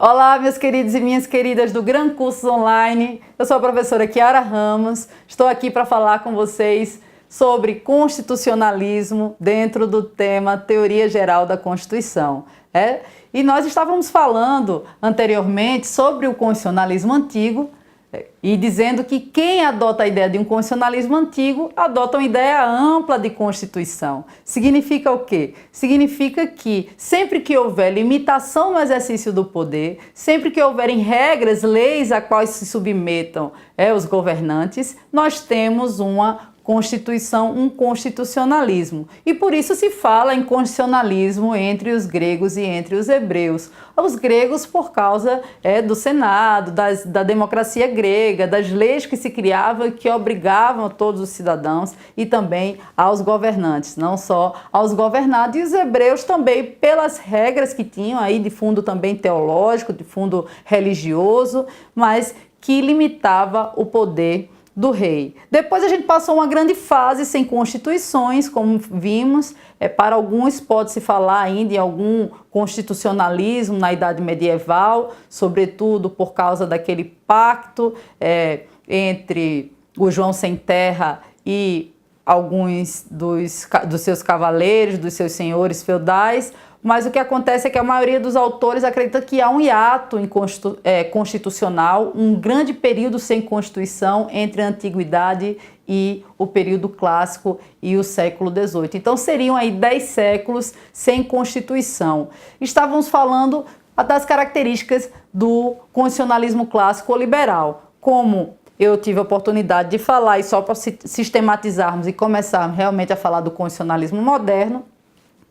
Olá, meus queridos e minhas queridas do Gran Cursos Online. Eu sou a professora Kiara Ramos. Estou aqui para falar com vocês sobre constitucionalismo dentro do tema Teoria Geral da Constituição. E nós estávamos falando anteriormente sobre o constitucionalismo antigo e dizendo que quem adota a ideia de um constitucionalismo antigo adota uma ideia ampla de Constituição. Significa o quê? Significa que sempre que houver limitação no exercício do poder, sempre que houverem regras, leis a quais se submetam os governantes, nós temos uma Constituição, um constitucionalismo. E por isso se fala em constitucionalismo entre os gregos e entre os hebreus. Os gregos por causa do Senado, da democracia grega, das leis que se criavam e que obrigavam a todos os cidadãos e também aos governantes, não só aos governados, e os hebreus também pelas regras que tinham aí de fundo também teológico, de fundo religioso, mas que limitava o poder do rei. Depois a gente passou uma grande fase sem constituições, como vimos. Para alguns pode-se falar ainda em algum constitucionalismo na Idade Medieval, sobretudo por causa daquele pacto entre o João Sem Terra e alguns dos seus cavaleiros, dos seus senhores feudais. Mas o que acontece é que a maioria dos autores acredita que há um hiato constitucional, um grande período sem Constituição entre a Antiguidade e o período clássico e o século XVIII. Então seriam aí 10 séculos sem Constituição. Estávamos falando das características do constitucionalismo clássico ou liberal. Como eu tive a oportunidade de falar, e só para sistematizarmos e começarmos realmente a falar do constitucionalismo moderno,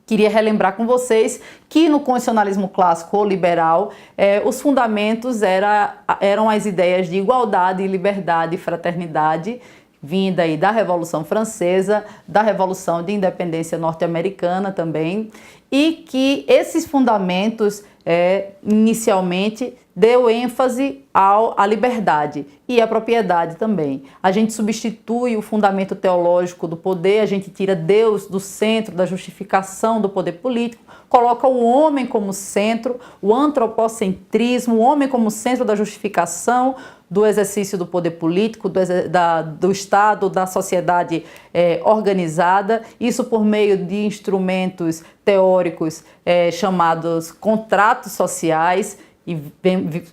queria relembrar com vocês que no constitucionalismo clássico ou liberal, os fundamentos eram as ideias de igualdade, liberdade e fraternidade, vinda aí da Revolução Francesa, da Revolução de Independência norte-americana também, e que esses fundamentos inicialmente deu ênfase à liberdade e à propriedade também. A gente substitui o fundamento teológico do poder, a gente tira Deus do centro da justificação do poder político, coloca o homem como centro, o antropocentrismo, o homem como centro da justificação do exercício do poder político, do Estado, da sociedade organizada, isso por meio de instrumentos teóricos chamados contratos sociais. E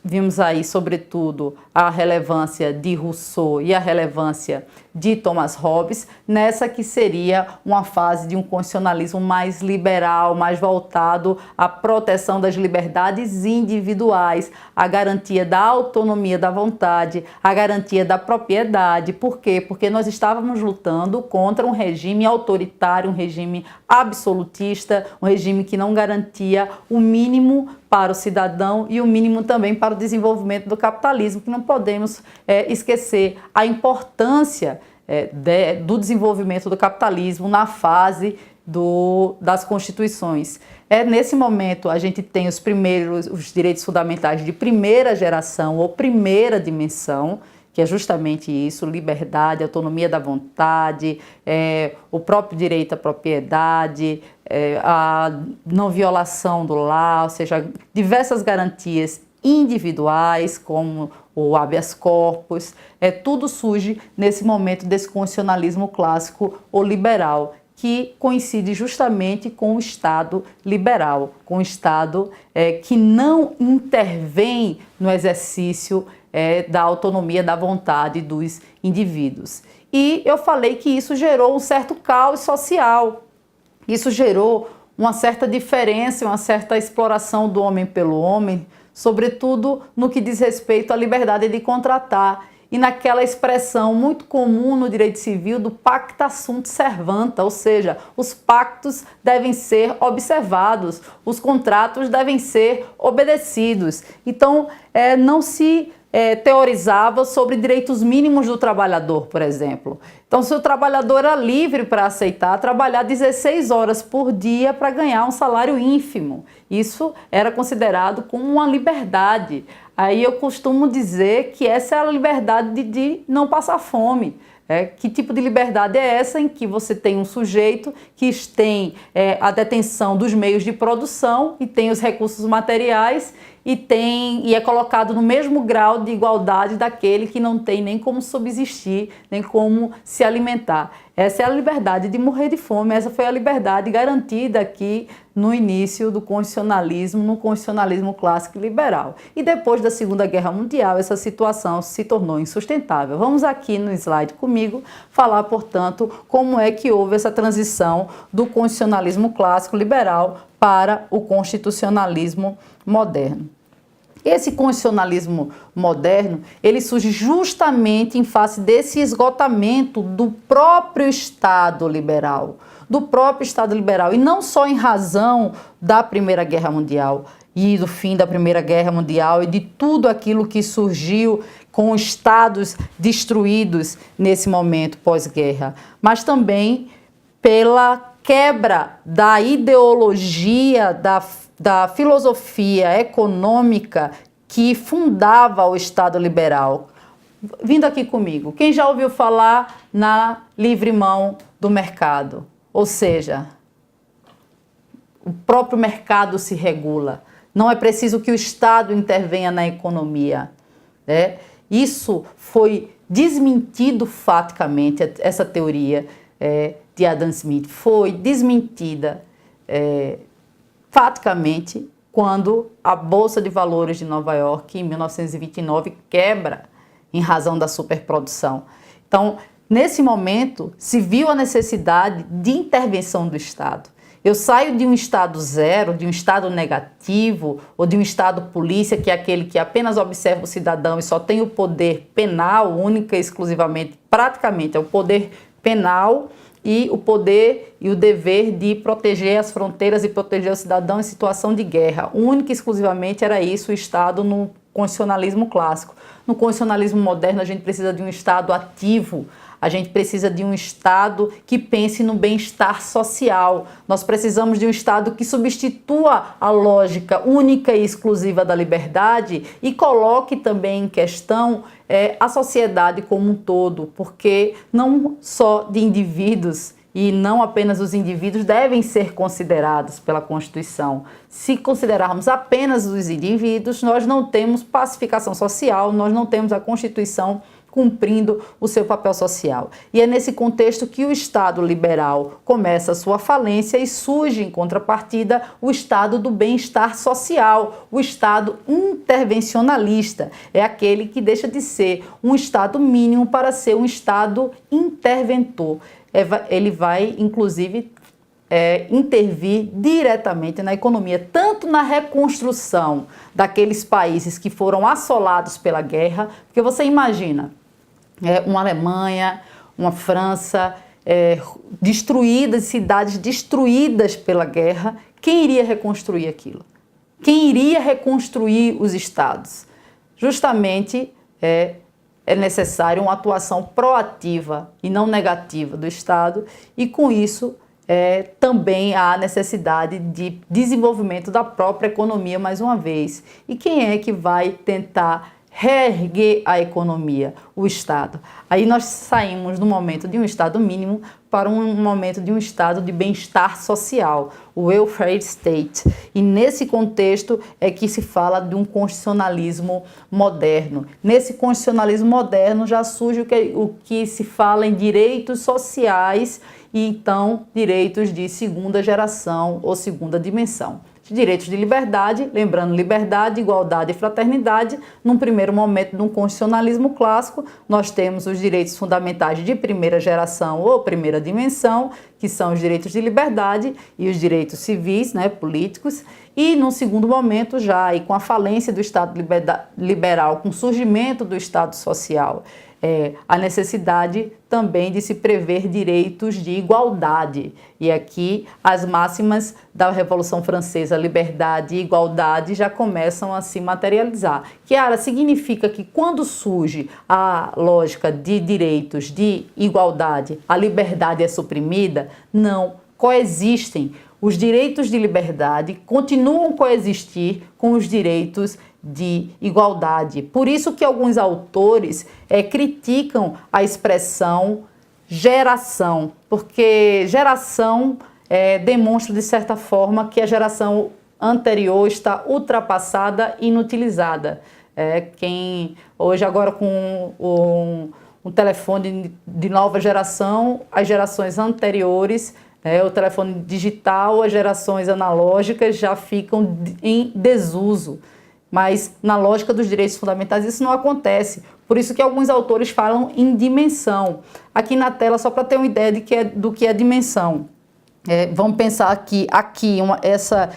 vimos aí, sobretudo, a relevância de Rousseau e a relevância de Thomas Hobbes, nessa que seria uma fase de um constitucionalismo mais liberal, mais voltado à proteção das liberdades individuais, à garantia da autonomia da vontade, à garantia da propriedade. Por quê? Porque nós estávamos lutando contra um regime autoritário, um regime absolutista, um regime que não garantia o mínimo para o cidadão e o mínimo também para o desenvolvimento do capitalismo, que não podemos esquecer a importância do desenvolvimento do capitalismo na fase das constituições. Nesse momento a gente tem os direitos fundamentais de primeira geração ou primeira dimensão, que é justamente isso: liberdade, autonomia da vontade, o próprio direito à propriedade, a não violação do lar, ou seja, diversas garantias individuais, como o habeas corpus, tudo surge nesse momento desse constitucionalismo clássico ou liberal, que coincide justamente com o Estado liberal, com o Estado que não intervém no exercício da autonomia da vontade dos indivíduos. E eu falei que isso gerou um certo caos social, isso gerou uma certa diferença, uma certa exploração do homem pelo homem, sobretudo no que diz respeito à liberdade de contratar e naquela expressão muito comum no direito civil do pacta sunt servanda, ou seja, os pactos devem ser observados, os contratos devem ser obedecidos. Então, não se teorizava sobre direitos mínimos do trabalhador, por exemplo. Então, se o trabalhador era livre para aceitar trabalhar 16 horas por dia para ganhar um salário ínfimo, isso era considerado como uma liberdade. Aí eu costumo dizer que essa é a liberdade de não passar fome. Que tipo de liberdade é essa em que você tem um sujeito que tem a detenção dos meios de produção e tem os recursos materiais e é colocado no mesmo grau de igualdade daquele que não tem nem como subsistir, nem como se alimentar. Essa é a liberdade de morrer de fome, essa foi a liberdade garantida aqui no início do constitucionalismo, no constitucionalismo clássico e liberal. E depois da Segunda Guerra Mundial, essa situação se tornou insustentável. Vamos aqui no slide comigo falar, portanto, como é que houve essa transição do constitucionalismo clássico liberal para o constitucionalismo moderno. Esse constitucionalismo moderno, ele surge justamente em face desse esgotamento do próprio Estado liberal, e não só em razão da Primeira Guerra Mundial e do fim da Primeira Guerra Mundial e de tudo aquilo que surgiu com estados destruídos nesse momento pós-guerra, mas também pela quebra da ideologia, da filosofia econômica que fundava o Estado liberal. Vindo aqui comigo, quem já ouviu falar na livre mão do mercado? Ou seja, o próprio mercado se regula. Não é preciso que o Estado intervenha na economia, né? Isso foi desmentido faticamente, essa teoria de Adam Smith foi desmentida faticamente quando a Bolsa de Valores de Nova York, em 1929, quebra em razão da superprodução. Então, nesse momento, se viu a necessidade de intervenção do Estado. Eu saio de um Estado zero, de um Estado negativo, ou de um Estado polícia, que é aquele que apenas observa o cidadão e só tem o poder penal, única e exclusivamente, praticamente, é o poder penal e o poder e o dever de proteger as fronteiras e proteger o cidadão em situação de guerra. Única e exclusivamente era isso o Estado no constitucionalismo clássico. No constitucionalismo moderno, a gente precisa de um Estado ativo, a gente precisa de um Estado que pense no bem-estar social. Nós precisamos de um Estado que substitua a lógica única e exclusiva da liberdade e coloque também em questão a sociedade como um todo, porque não só de indivíduos e não apenas os indivíduos devem ser considerados pela Constituição. Se considerarmos apenas os indivíduos, nós não temos pacificação social, nós não temos a Constituição cumprindo o seu papel social. E é nesse contexto que o Estado liberal começa a sua falência e surge, em contrapartida, o Estado do bem-estar social, o Estado intervencionalista. É aquele que deixa de ser um Estado mínimo para ser um Estado interventor. Ele vai, inclusive, intervir diretamente na economia, tanto na reconstrução daqueles países que foram assolados pela guerra, porque você imagina uma Alemanha, uma França, destruídas, cidades destruídas pela guerra, quem iria reconstruir aquilo? Quem iria reconstruir os estados? Justamente é necessário uma atuação proativa e não negativa do Estado, e com isso também há necessidade de desenvolvimento da própria economia mais uma vez. E quem é que vai tentar reerguer a economia? O Estado. Aí nós saímos do momento de um Estado mínimo para um momento de um Estado de bem-estar social, o welfare state. E nesse contexto é que se fala de um constitucionalismo moderno. Nesse constitucionalismo moderno já surge o que se fala em direitos sociais e então direitos de segunda geração ou segunda dimensão. Direitos de liberdade, lembrando liberdade, igualdade e fraternidade. Num primeiro momento, no constitucionalismo clássico, nós temos os direitos fundamentais de primeira geração ou primeira dimensão, que são os direitos de liberdade e os direitos civis, políticos. E num segundo momento, já e com a falência do Estado liberal, com o surgimento do Estado social, a necessidade também de se prever direitos de igualdade. E aqui as máximas da Revolução Francesa, liberdade e igualdade, já começam a se materializar. Chiara, significa que quando surge a lógica de direitos de igualdade, a liberdade é suprimida? Não, coexistem. Os direitos de liberdade continuam a coexistir com os direitos de igualdade. Por isso que alguns autores criticam a expressão geração, porque geração demonstra, de certa forma, que a geração anterior está ultrapassada e inutilizada. Quem hoje agora com um telefone de nova geração, as gerações anteriores, o telefone digital, as gerações analógicas já ficam em desuso. Mas na lógica dos direitos fundamentais isso não acontece. Por isso que alguns autores falam em dimensão. Aqui na tela, só para ter uma ideia do que é dimensão. Vamos pensar que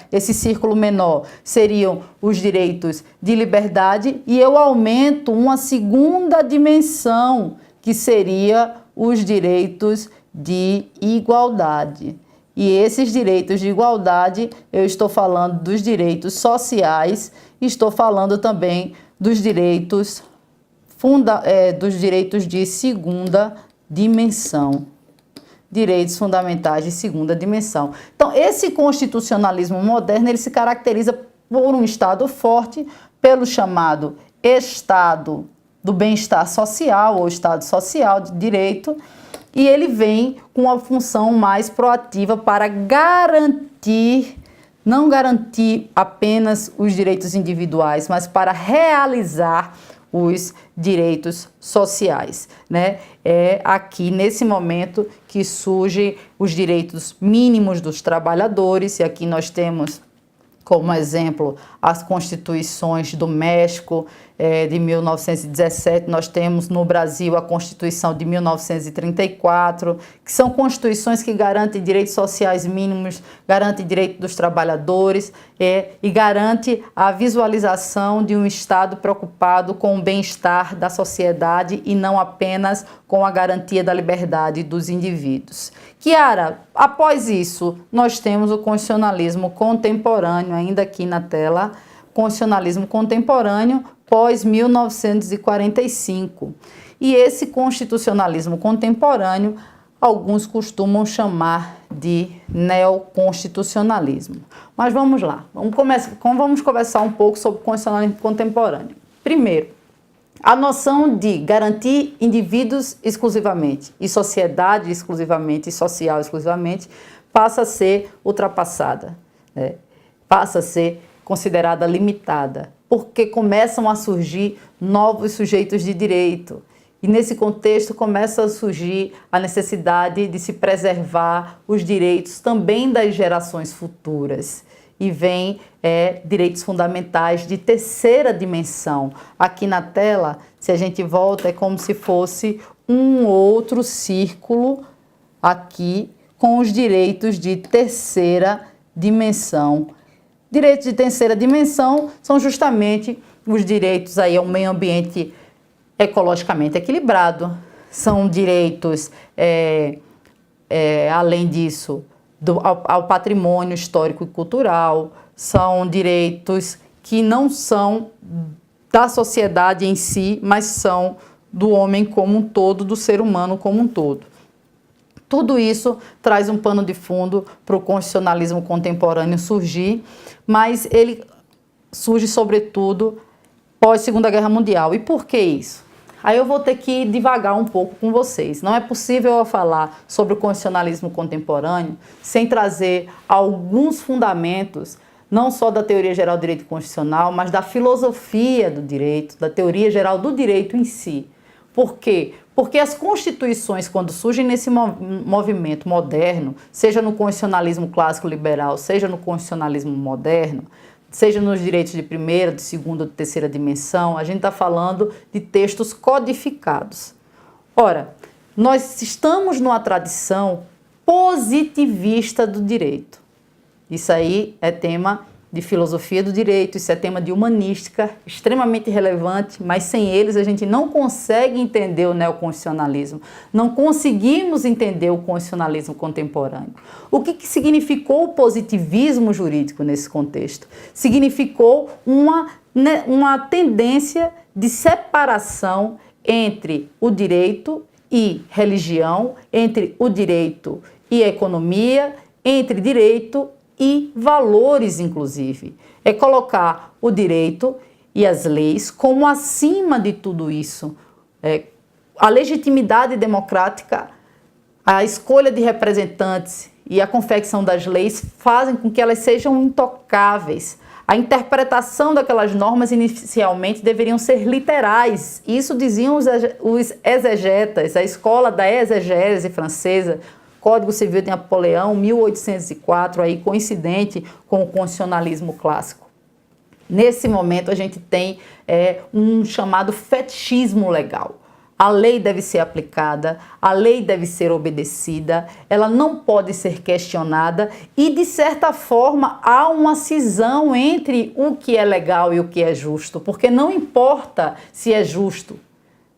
esse círculo menor seriam os direitos de liberdade e eu aumento uma segunda dimensão, que seria os direitos de igualdade. E esses direitos de igualdade, eu estou falando dos direitos sociais, estou falando também dos direitos de segunda dimensão. Direitos fundamentais de segunda dimensão. Então, esse constitucionalismo moderno, ele se caracteriza por um Estado forte, pelo chamado Estado do bem-estar social, ou Estado social de direito, e ele vem com uma função mais proativa para garantir, não garantir apenas os direitos individuais, mas para realizar os direitos sociais, né? É aqui nesse momento que surgem os direitos mínimos dos trabalhadores, e aqui nós temos como exemplo as constituições do México de 1917, nós temos no Brasil a Constituição de 1934, que são constituições que garantem direitos sociais mínimos, garantem direitos dos trabalhadores e garante a visualização de um Estado preocupado com o bem-estar da sociedade e não apenas com a garantia da liberdade dos indivíduos. Kiara, após isso, nós temos o constitucionalismo contemporâneo, ainda aqui na tela, constitucionalismo contemporâneo pós-1945. E esse constitucionalismo contemporâneo, alguns costumam chamar de neoconstitucionalismo. Mas vamos lá, vamos conversar um pouco sobre o constitucionalismo contemporâneo. Primeiro, a noção de garantir indivíduos exclusivamente e sociedade exclusivamente e social exclusivamente passa a ser ultrapassada, né? Passa a ser considerada limitada, porque começam a surgir novos sujeitos de direito. E nesse contexto começa a surgir a necessidade de se preservar os direitos também das gerações futuras. E vem direitos fundamentais de terceira dimensão. Aqui na tela, se a gente volta, é como se fosse um outro círculo aqui com os direitos de terceira dimensão. Direitos de terceira dimensão são justamente os direitos aí ao meio ambiente ecologicamente equilibrado. São direitos, além disso, ao patrimônio histórico e cultural, são direitos que não são da sociedade em si, mas são do homem como um todo, do ser humano como um todo. Tudo isso traz um pano de fundo para o constitucionalismo contemporâneo surgir, mas ele surge sobretudo pós-Segunda Guerra Mundial. E por que isso? Aí eu vou ter que divagar um pouco com vocês. Não é possível eu falar sobre o constitucionalismo contemporâneo sem trazer alguns fundamentos, não só da teoria geral do direito constitucional, mas da filosofia do direito, da teoria geral do direito em si. Por quê? Porque as constituições, quando surgem nesse movimento moderno, seja no constitucionalismo clássico liberal, seja no constitucionalismo moderno, seja nos direitos de primeira, de segunda ou de terceira dimensão, a gente está falando de textos codificados. Ora, nós estamos numa tradição positivista do direito. Isso aí é tema de filosofia do direito, isso é tema de humanística, extremamente relevante, mas sem eles a gente não consegue entender o neoconstitucionalismo, não conseguimos entender o constitucionalismo contemporâneo. O que significou o positivismo jurídico nesse contexto? Significou uma tendência de separação entre o direito e religião, entre o direito e a economia, entre direito e valores, inclusive. É colocar o direito e as leis como acima de tudo isso. A legitimidade democrática, a escolha de representantes e a confecção das leis fazem com que elas sejam intocáveis. A interpretação daquelas normas inicialmente deveriam ser literais. Isso diziam os exegetas, a escola da exegese francesa, Código Civil de Napoleão, 1804, aí coincidente com o constitucionalismo clássico. Nesse momento a gente tem um chamado fetichismo legal. A lei deve ser aplicada, a lei deve ser obedecida, ela não pode ser questionada e, de certa forma, há uma cisão entre o que é legal e o que é justo, porque não importa se é justo.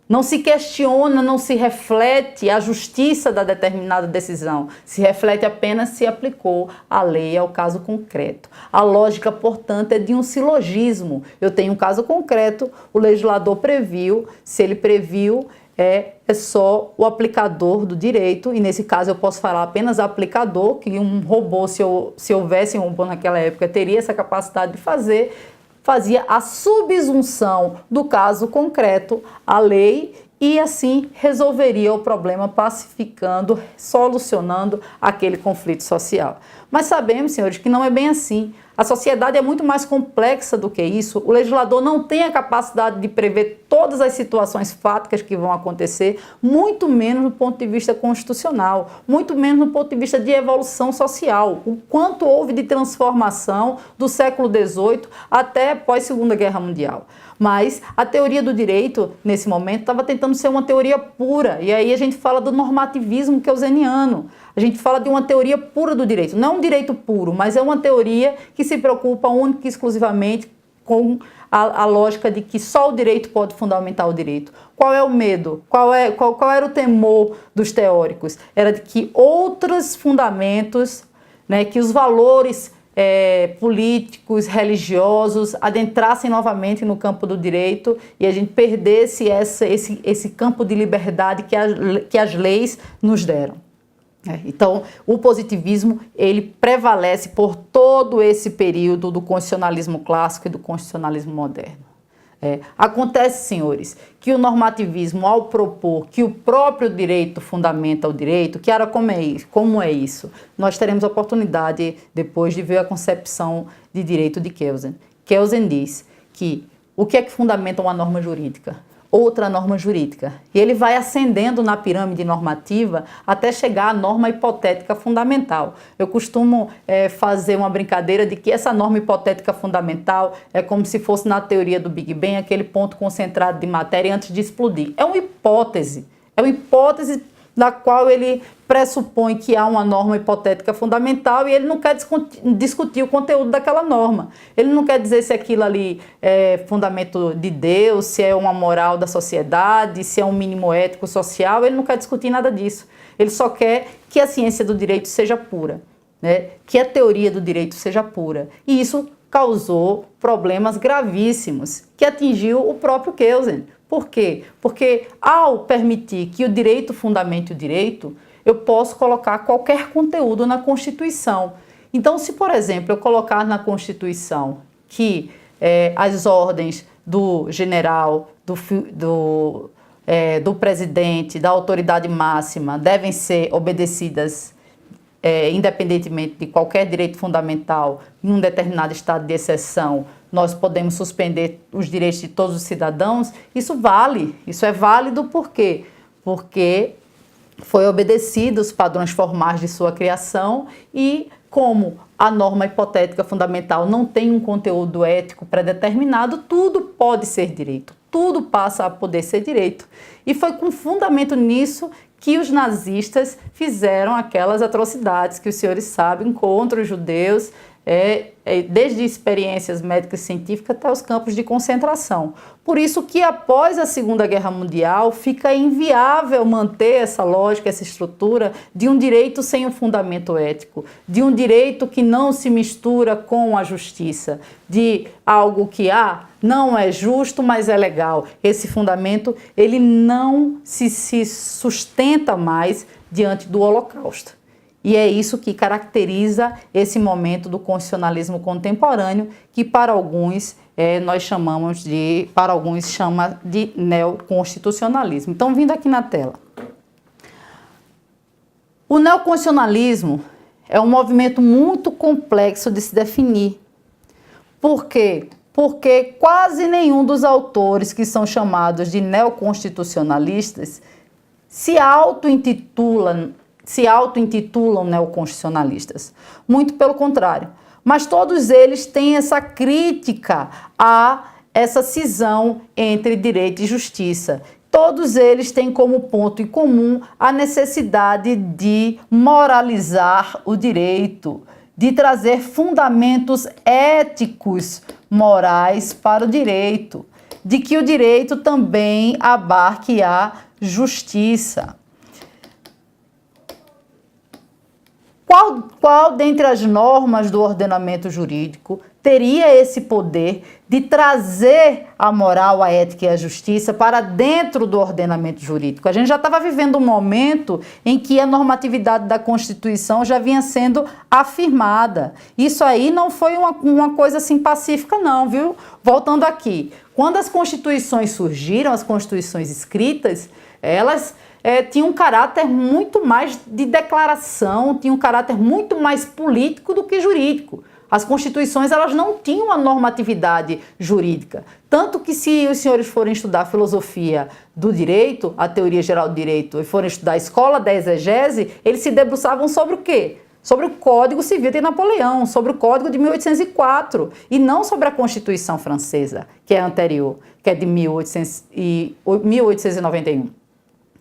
Não se questiona, não se reflete a justiça da determinada decisão. Se reflete apenas se aplicou a lei ao caso concreto. A lógica, portanto, é de um silogismo. Eu tenho um caso concreto, o legislador previu, se ele previu, é só o aplicador do direito, e nesse caso eu posso falar apenas aplicador, que um robô, se houvesse um robô naquela época, teria essa capacidade de fazer, fazia a subsunção do caso concreto à lei e assim resolveria o problema pacificando, solucionando aquele conflito social. Mas sabemos, senhores, que não é bem assim. A sociedade é muito mais complexa do que isso. O legislador não tem a capacidade de prever todas as situações fáticas que vão acontecer, muito menos no ponto de vista constitucional, muito menos no ponto de vista de evolução social. O quanto houve de transformação do século XVIII até pós-Segunda Guerra Mundial. Mas a teoria do direito, nesse momento, estava tentando ser uma teoria pura. E aí a gente fala do normativismo keynesiano. A gente fala de uma teoria pura do direito. Não é um direito puro, mas é uma teoria que se preocupa única e exclusivamente com a lógica de que só o direito pode fundamentar o direito. Qual é o medo? Qual era o temor dos teóricos? Era de que outros fundamentos, né, que os valores políticos, religiosos, adentrassem novamente no campo do direito e a gente perdesse esse campo de liberdade que as leis nos deram. Então, o positivismo, ele prevalece por todo esse período do constitucionalismo clássico e do constitucionalismo moderno. Acontece, senhores, que o normativismo, ao propor que o próprio direito fundamenta o direito, como é isso? Nós teremos a oportunidade depois de ver a concepção de direito de Kelsen. Kelsen diz que o que é que fundamenta uma norma jurídica? Outra norma jurídica. E ele vai ascendendo na pirâmide normativa até chegar à norma hipotética fundamental. Eu costumo fazer uma brincadeira de que essa norma hipotética fundamental é como se fosse na teoria do Big Bang, aquele ponto concentrado de matéria antes de explodir. É uma hipótese na qual ele pressupõe que há uma norma hipotética fundamental e ele não quer discutir o conteúdo daquela norma. Ele não quer dizer se aquilo ali é fundamento de Deus, se é uma moral da sociedade, se é um mínimo ético social, ele não quer discutir nada disso. Ele só quer que a ciência do direito seja pura, né? Que a teoria do direito seja pura. E isso causou problemas gravíssimos, que atingiu o próprio Kelsen. Por quê? Porque ao permitir que o direito fundamente o direito, eu posso colocar qualquer conteúdo na Constituição. Então, se, por exemplo, eu colocar na Constituição que as ordens do general, do presidente, da autoridade máxima devem ser obedecidas independentemente de qualquer direito fundamental, em um determinado estado de exceção, nós podemos suspender os direitos de todos os cidadãos, isso é válido por quê? Porque foi obedecido os padrões formais de sua criação e como a norma hipotética fundamental não tem um conteúdo ético pré-determinado, tudo pode ser direito, tudo passa a poder ser direito. E foi com fundamento nisso que os nazistas fizeram aquelas atrocidades que os senhores sabem contra os judeus, desde experiências médicas e científicas até os campos de concentração. Por isso que após a Segunda Guerra Mundial fica inviável manter essa lógica, essa estrutura de um direito sem um fundamento ético, de um direito que não se mistura com a justiça, de algo que não é justo, mas é legal. Esse fundamento ele não se sustenta mais diante do Holocausto. E é isso que caracteriza esse momento do constitucionalismo contemporâneo, que para alguns chama de neoconstitucionalismo. Então, vindo aqui na tela. O neoconstitucionalismo é um movimento muito complexo de se definir. Por quê? Porque quase nenhum dos autores que são chamados de neoconstitucionalistas se auto-intitulam neoconstitucionalistas. Muito pelo contrário. Mas todos eles têm essa crítica a essa cisão entre direito e justiça. Todos eles têm como ponto em comum a necessidade de moralizar o direito, de trazer fundamentos éticos, morais para o direito, de que o direito também abarque a justiça. Qual dentre as normas do ordenamento jurídico teria esse poder de trazer a moral, a ética e a justiça para dentro do ordenamento jurídico? A gente já estava vivendo um momento em que a normatividade da Constituição já vinha sendo afirmada. Isso aí não foi uma coisa assim pacífica não, viu? Voltando aqui, quando as constituições surgiram, as constituições escritas, elas tinha um caráter muito mais de declaração, tinha um caráter muito mais político do que jurídico. As constituições elas não tinham uma normatividade jurídica. Tanto que se os senhores forem estudar filosofia do direito, a teoria geral do direito, e forem estudar a escola da exegese, eles se debruçavam sobre o quê? Sobre o Código Civil de Napoleão, sobre o Código de 1804, e não sobre a Constituição Francesa, que é anterior, que é de 1891.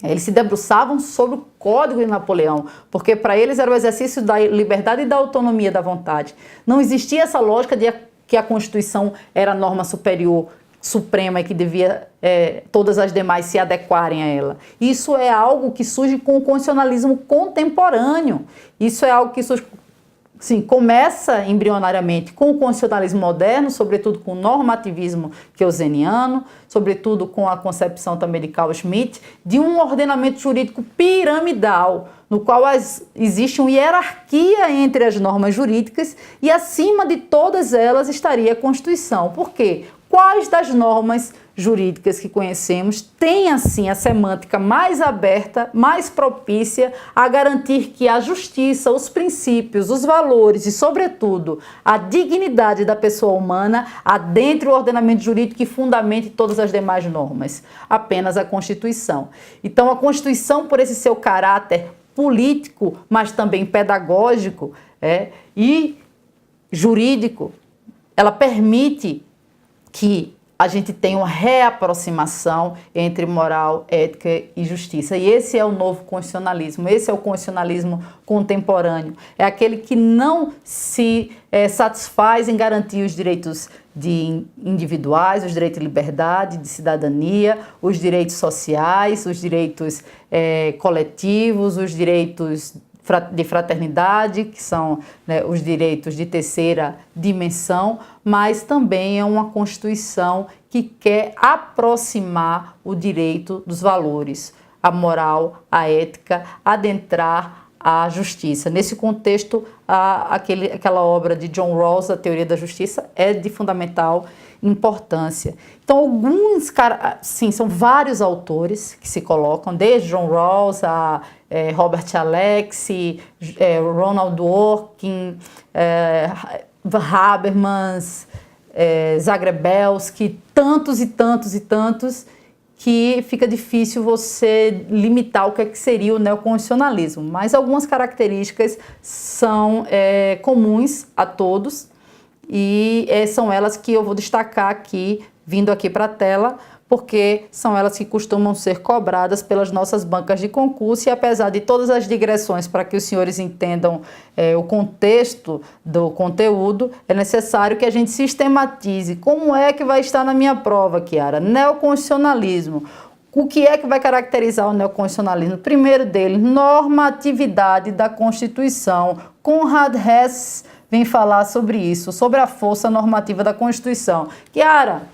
Eles se debruçavam sobre o Código de Napoleão, porque para eles era o exercício da liberdade e da autonomia da vontade. Não existia essa lógica de que a Constituição era a norma superior, suprema e que devia todas as demais se adequarem a ela. Isso é algo que surge com o constitucionalismo contemporâneo. Isso é algo que surge... Sim, começa embrionariamente com o constitucionalismo moderno, sobretudo com o normativismo keynesiano, sobretudo com a concepção também de Carl Schmitt, de um ordenamento jurídico piramidal, no qual existe uma hierarquia entre as normas jurídicas e acima de todas elas estaria a Constituição. Por quê? Quais das normas jurídicas que conhecemos têm, assim, a semântica mais aberta, mais propícia a garantir que a justiça, os princípios, os valores e, sobretudo, a dignidade da pessoa humana adentre o ordenamento jurídico e fundamente todas as demais normas? Apenas a Constituição. Então, a Constituição, por esse seu caráter político, mas também pedagógico e jurídico, ela permite que a gente tenha uma reaproximação entre moral, ética e justiça. E esse é o novo constitucionalismo, esse é o constitucionalismo contemporâneo. É aquele que não se satisfaz em garantir os direitos individuais, os direitos de liberdade, de cidadania, os direitos sociais, os direitos coletivos, os direitos de fraternidade, que são os direitos de terceira dimensão, mas também é uma Constituição que quer aproximar o direito dos valores, a moral, a ética, adentrar a justiça. Nesse contexto, aquela obra de John Rawls, A Teoria da Justiça, é de fundamental importância. Então, são vários autores que se colocam, desde John Rawls a Robert Alexy, Ronald Dworkin, Habermas, Zagrebelsky, tantos e tantos e tantos, que fica difícil você limitar o que seria o neoconstitucionalismo. Mas algumas características são comuns a todos e são elas que eu vou destacar aqui, vindo aqui para a tela, porque são elas que costumam ser cobradas pelas nossas bancas de concurso e apesar de todas as digressões para que os senhores entendam o contexto do conteúdo, é necessário que a gente sistematize como é que vai estar na minha prova, Kiara. Neoconstitucionalismo. O que é que vai caracterizar o neoconstitucionalismo? Primeiro dele, normatividade da Constituição. Conrad Hess vem falar sobre isso, sobre a força normativa da Constituição. Kiara,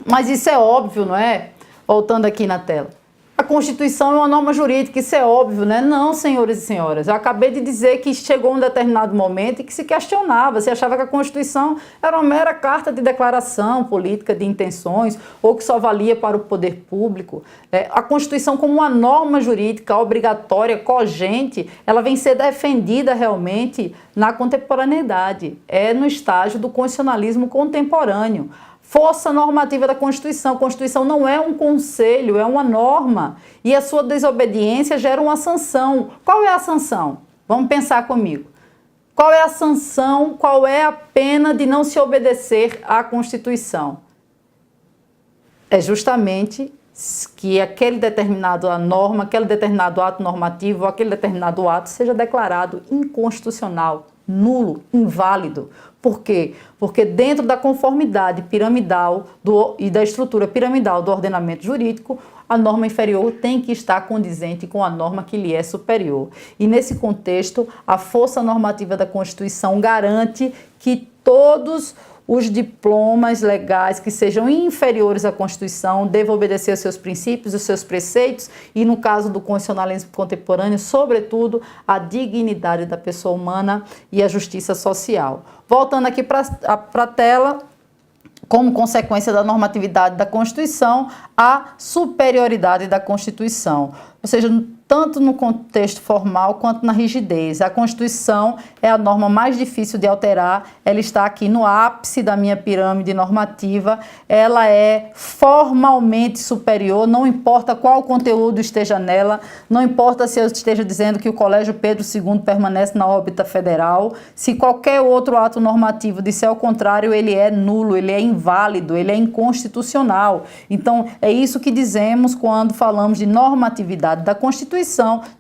mas isso é óbvio, não é? Voltando aqui na tela. A Constituição é uma norma jurídica, isso é óbvio, né? Não, senhores e senhoras. Eu acabei de dizer que chegou um determinado momento e que se questionava, se achava que a Constituição era uma mera carta de declaração política de intenções ou que só valia para o poder público. A Constituição, como uma norma jurídica obrigatória, cogente, ela vem ser defendida realmente na contemporaneidade. É no estágio do constitucionalismo contemporâneo. Força normativa da Constituição. A Constituição não é um conselho, é uma norma. E a sua desobediência gera uma sanção. Qual é a sanção? Vamos pensar comigo. Qual é a sanção, qual é a pena de não se obedecer à Constituição? É justamente que aquele determinado norma, aquele determinado ato normativo, aquele determinado ato seja declarado inconstitucional, nulo, inválido. Por quê? Porque dentro da conformidade piramidal e da estrutura piramidal do ordenamento jurídico, a norma inferior tem que estar condizente com a norma que lhe é superior. E nesse contexto, a força normativa da Constituição garante que todos os diplomas legais que sejam inferiores à Constituição devam obedecer aos seus princípios, aos seus preceitos e, no caso do constitucionalismo contemporâneo, sobretudo, a dignidade da pessoa humana e a justiça social. Voltando aqui para a tela, como consequência da normatividade da Constituição, a superioridade da Constituição. Ou seja, tanto no contexto formal quanto na rigidez. A Constituição é a norma mais difícil de alterar, ela está aqui no ápice da minha pirâmide normativa, ela é formalmente superior, não importa qual conteúdo esteja nela, não importa se eu esteja dizendo que o Colégio Pedro II permanece na órbita federal, se qualquer outro ato normativo disser ao contrário, ele é nulo, ele é inválido, ele é inconstitucional. Então, é isso que dizemos quando falamos de normatividade da Constituição,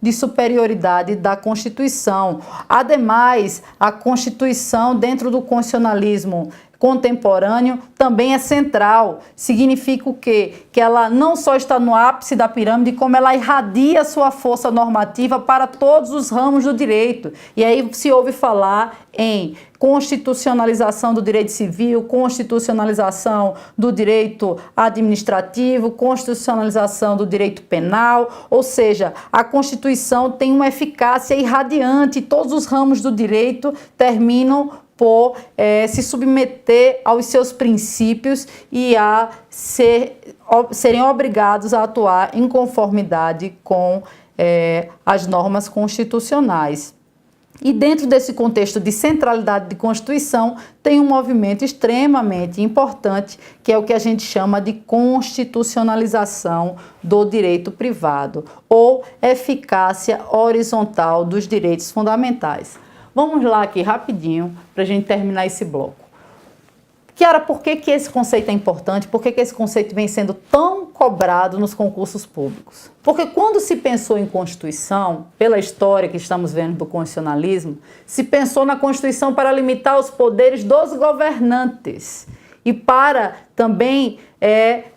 de superioridade da Constituição. Ademais, a Constituição, dentro do constitucionalismo contemporâneo, também é central. Significa o quê? Que ela não só está no ápice da pirâmide, como ela irradia sua força normativa para todos os ramos do direito. E aí se ouve falar em constitucionalização do direito civil, constitucionalização do direito administrativo, constitucionalização do direito penal, ou seja, a Constituição tem uma eficácia irradiante, todos os ramos do direito terminam por se submeter aos seus princípios e a serem obrigados a atuar em conformidade com as normas constitucionais. E dentro desse contexto de centralidade de Constituição, tem um movimento extremamente importante, que é o que a gente chama de constitucionalização do direito privado, ou eficácia horizontal dos direitos fundamentais. Vamos lá aqui rapidinho para a gente terminar esse bloco. Kiara, por que esse conceito é importante? Por que esse conceito vem sendo tão cobrado nos concursos públicos? Porque quando se pensou em Constituição, pela história que estamos vendo do constitucionalismo, se pensou na Constituição para limitar os poderes dos governantes e para também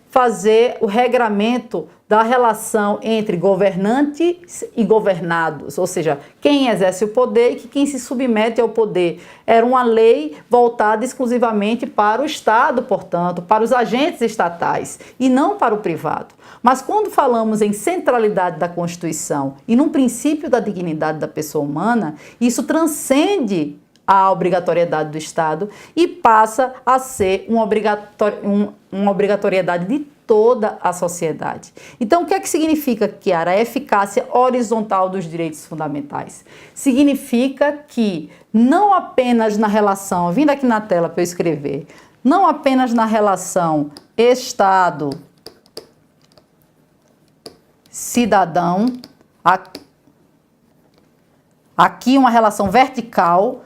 fazer o regramento da relação entre governantes e governados, ou seja, quem exerce o poder e quem se submete ao poder. Era uma lei voltada exclusivamente para o Estado, portanto, para os agentes estatais e não para o privado. Mas quando falamos em centralidade da Constituição e num princípio da dignidade da pessoa humana, isso transcende a obrigatoriedade do Estado e passa a ser uma obrigatoriedade de toda a sociedade. Então, o que é que significa, Kiara, a eficácia horizontal dos direitos fundamentais? Significa que não apenas na relação, vindo aqui na tela para eu escrever, não apenas na relação Estado-cidadão, aqui uma relação vertical,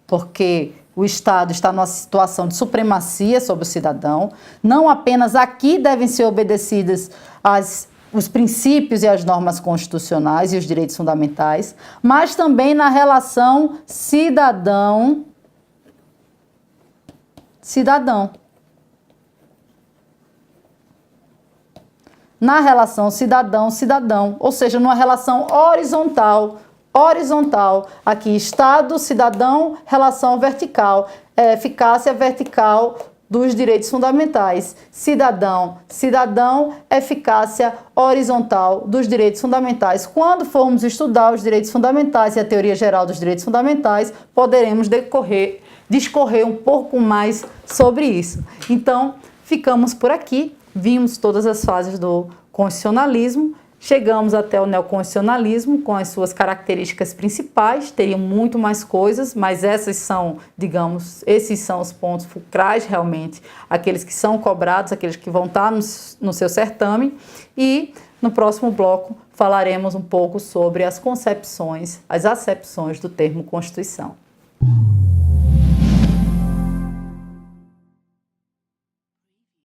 porque o Estado está numa situação de supremacia sobre o cidadão. Não apenas aqui devem ser obedecidas os princípios e as normas constitucionais e os direitos fundamentais, mas também na relação cidadão-cidadão. Na relação cidadão-cidadão, ou seja, numa relação horizontal, aqui Estado, cidadão, relação vertical, eficácia vertical dos direitos fundamentais. Cidadão, cidadão, eficácia horizontal dos direitos fundamentais. Quando formos estudar os direitos fundamentais e a teoria geral dos direitos fundamentais, poderemos discorrer um pouco mais sobre isso. Então, ficamos por aqui, vimos todas as fases do constitucionalismo, chegamos até o neoconstitucionalismo com as suas características principais, teriam muito mais coisas, mas essas são, digamos, esses são os pontos fulcrais realmente, aqueles que são cobrados, aqueles que vão estar no seu certame, e no próximo bloco falaremos um pouco sobre as concepções, as acepções do termo Constituição.